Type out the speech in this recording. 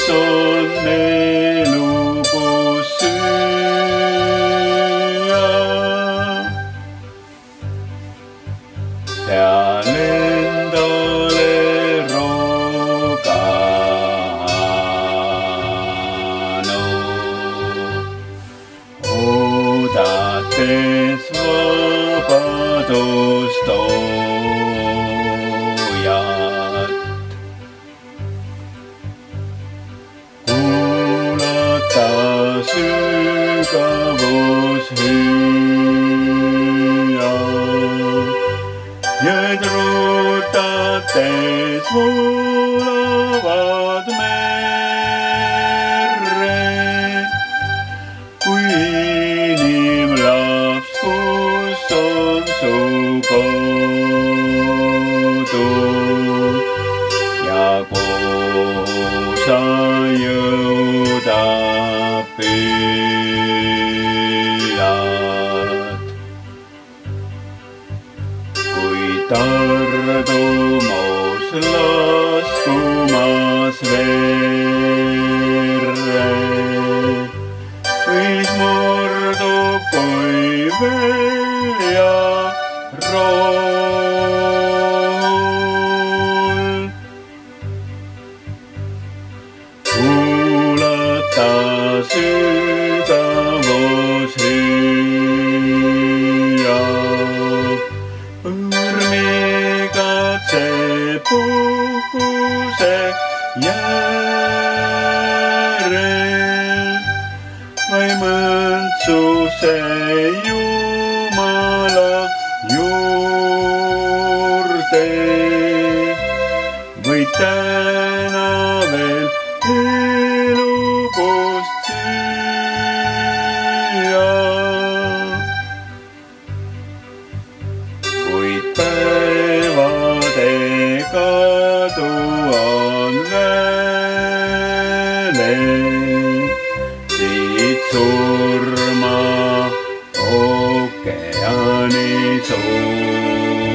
on elu, kus süüa. Seal endale roganud, oodates vabadust hoiad. Kuulata sügavus hüüa, jõed rutates voolavad merre. Kui inimlaps, kus on su kodu ja kuhu sa jõuda püüad. Kui tardumus laskumas verre, võis murdub kui väljarool. Kuulata sügavus hüüa, õrnikatse puhkuse järel, vai mõntsuse Jumala juurde. Võid täna veel elupust süüa, kuid päevade kadu on väle. Siit surma ookeani suurde.